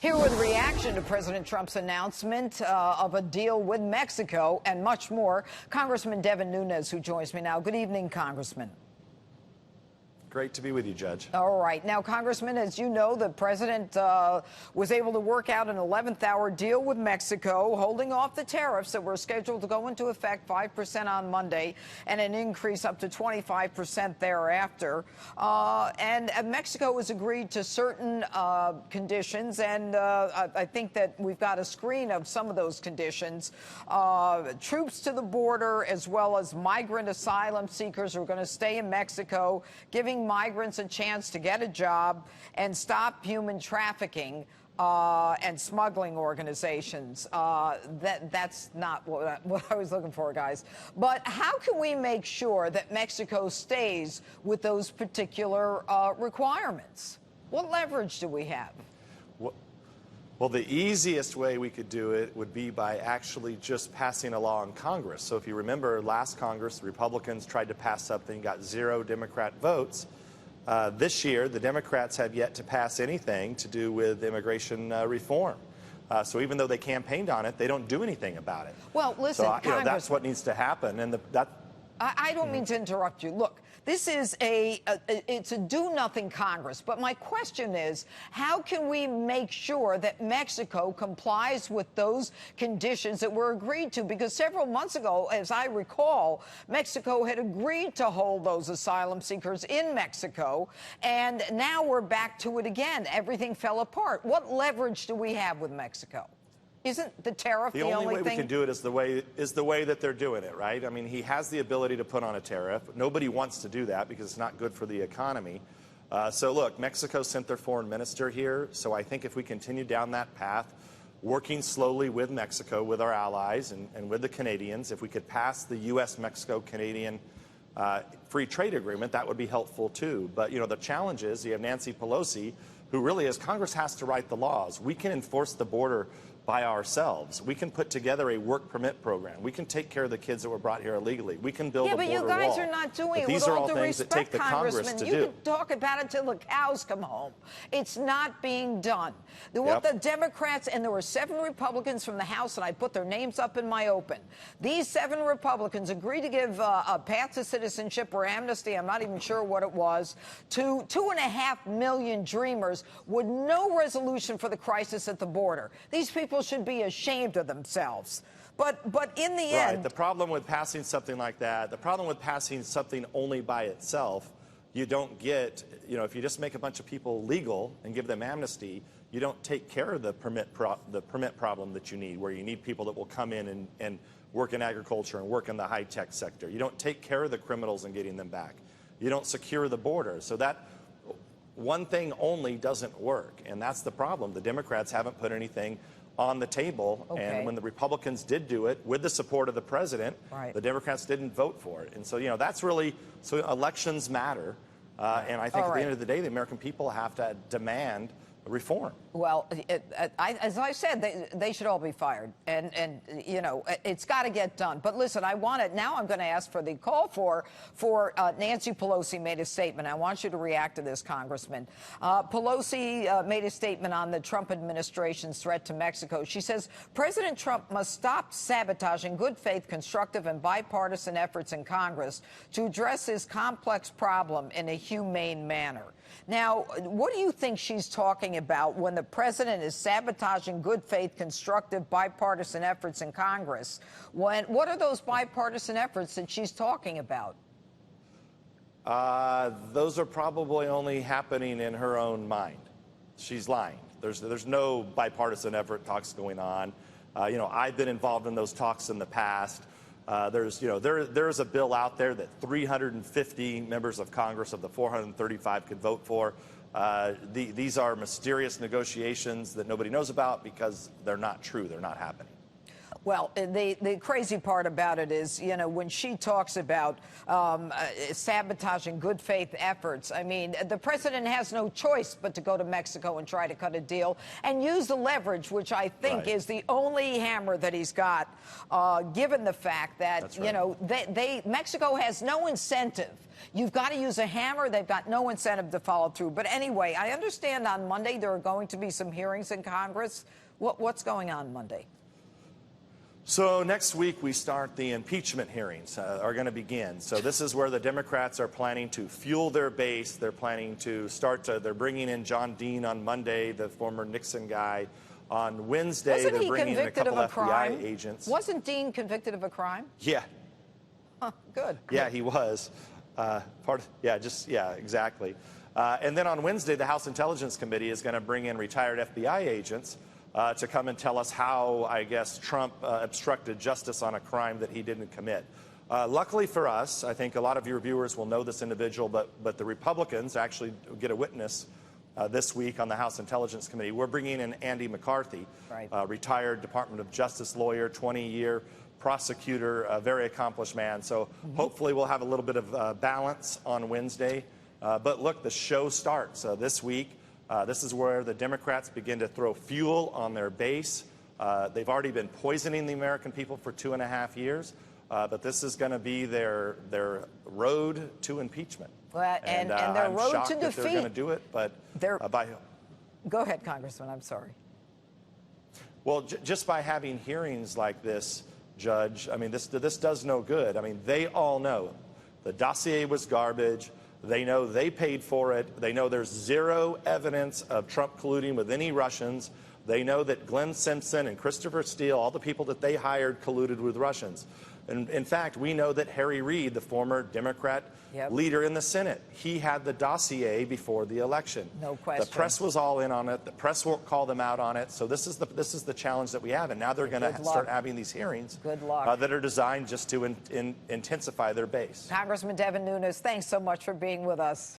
Here with reaction to President Trump's announcement of a deal with Mexico and much more, Congressman Devin Nunes, who joins me now. Good evening, Congressman. Great to be with you, Judge. All right. Now, Congressman, as you know, the president was able to work out an 11th-hour deal with Mexico, holding off the tariffs that were scheduled to go into effect 5% on Monday and an increase up to 25% thereafter. And Mexico has agreed to certain conditions, and I think that we've got a screen of some of those conditions. Troops to the border, as well as migrant asylum seekers who are going to stay in Mexico, giving migrants a chance to get a job and stop human trafficking and smuggling organizations. That's not what I was looking for, guys. But how can we make sure that Mexico stays with those particular requirements? What leverage do we have? Well, the easiest way we could do it would be by actually just passing a law in Congress. So if you remember, last Congress, the Republicans tried to pass something, got 0 Democrat votes. This year, the Democrats have yet to pass anything to do with immigration reform. So even though they campaigned on it, they don't do anything about it. Well, listen, so that's what needs to happen. And I don't mean to interrupt you. Look, this is it's a do-nothing Congress. But my question is, how can we make sure that Mexico complies with those conditions that were agreed to? Because several months ago, as I recall, Mexico had agreed to hold those asylum seekers in Mexico. And now we're back to it again. Everything fell apart. What leverage do we have with Mexico? Isn't the tariff the only thing? The only way we can do it is the way that they're doing it, right? I mean, he has the ability to put on a tariff. Nobody wants to do that because it's not good for the economy. So look, Mexico sent their foreign minister here. So I think if we continue down that path, working slowly with Mexico, with our allies and with the Canadians, if we could pass the U.S.-Mexico-Canadian free trade agreement, that would be helpful too. But, you know, the challenge is you have Nancy Pelosi, who really is, Congress has to write the laws. We can enforce the border by ourselves. We can put together a work permit program. We can take care of the kids that were brought here illegally. We can build a border wall. Yeah, but you guys are not doing it. These are all things that take the Congress to do. You can talk about it till the cows come home. It's not being done. What the Democrats, and there were 7 Republicans from the House, and I put their names up in my open. These 7 Republicans agreed to give a path to citizenship or amnesty, I'm not even sure what it was, to 2.5 million dreamers with no resolution for the crisis at the border. These people should be ashamed of themselves. But in the end... Right. The problem with passing something like that, the problem with passing something only by itself, you don't get, you know, if you just make a bunch of people legal and give them amnesty, you don't take care of the permit problem that you need, where you need people that will come in and work in agriculture and work in the high-tech sector. You don't take care of the criminals and getting them back. You don't secure the border. So that one thing only doesn't work, and that's the problem. The Democrats haven't put anything on the table, and when the Republicans did do it with the support of the president, the Democrats didn't vote for it. And so, you know, that's really, so elections matter, and I think at the end of the day, the American people have to demand reform. Well, as I said, they should all be fired, and you know, it's got to get done. But listen, I want it now. I'm going to ask for the call for Nancy Pelosi made a statement. I want you to react to this, Congressman. Pelosi made a statement on the Trump administration's threat to Mexico. She says President Trump must stop sabotaging good faith, constructive, and bipartisan efforts in Congress to address this complex problem in a humane manner. Now, what do you think she's talking about when the president is sabotaging good faith, constructive, bipartisan efforts in Congress? What are those bipartisan efforts that she's talking about? Those are probably only happening in her own mind. She's lying. There's no bipartisan effort talks going on. You know, I've been involved in those talks in the past. There's a bill out there that 350 members of Congress of the 435 could vote for. These are mysterious negotiations that nobody knows about because they're not true. They're not happening. Well, the crazy part about it is, you know, when she talks about sabotaging good faith efforts, I mean, the president has no choice but to go to Mexico and try to cut a deal and use the leverage, which I think is the only hammer that he's got, given the fact that, you know, Mexico has no incentive. You've got to use a hammer. They've got no incentive to follow through. But anyway, I understand on Monday there are going to be some hearings in Congress. What's going on Monday? So next week we start the impeachment hearings are going to begin. So this is where the Democrats are planning to fuel their base. They're planning to start they're bringing in John Dean on Monday, the former Nixon guy. On Wednesday, they're bringing in a couple FBI agents. Wasn't Dean convicted of a crime? Yeah. Huh, good. Yeah, he was. Exactly. And then on Wednesday, the House Intelligence Committee is going to bring in retired FBI agents to come and tell us how, I guess, Trump obstructed justice on a crime that he didn't commit. Luckily for us, I think a lot of your viewers will know this individual, but the Republicans actually get a witness this week on the House Intelligence Committee. We're bringing in Andy McCarthy, retired Department of Justice lawyer, 20-year prosecutor, a very accomplished man. So hopefully we'll have a little bit of balance on Wednesday. But look, the show starts this week. This is where the Democrats begin to throw fuel on their base. They've already been poisoning the American people for 2.5 years, but this is going to be their road to impeachment. Well, and their I'm road shocked to that defeat. they're going to do it, but Go ahead, Congressman. I'm sorry. Well, just by having hearings like this, Judge, I mean, this does no good. I mean, they all know the dossier was garbage. They know they paid for it. They know there's zero evidence of Trump colluding with any Russians. They know that Glenn Simpson and Christopher Steele, all the people that they hired, colluded with Russians. And in fact, we know that Harry Reid, the former Democrat leader in the Senate, he had the dossier before the election. No question. The press was all in on it. The press won't call them out on it. So this is the challenge that we have. And now they're going to start having these hearings that are designed just to intensify their base. Congressman Devin Nunes, thanks so much for being with us.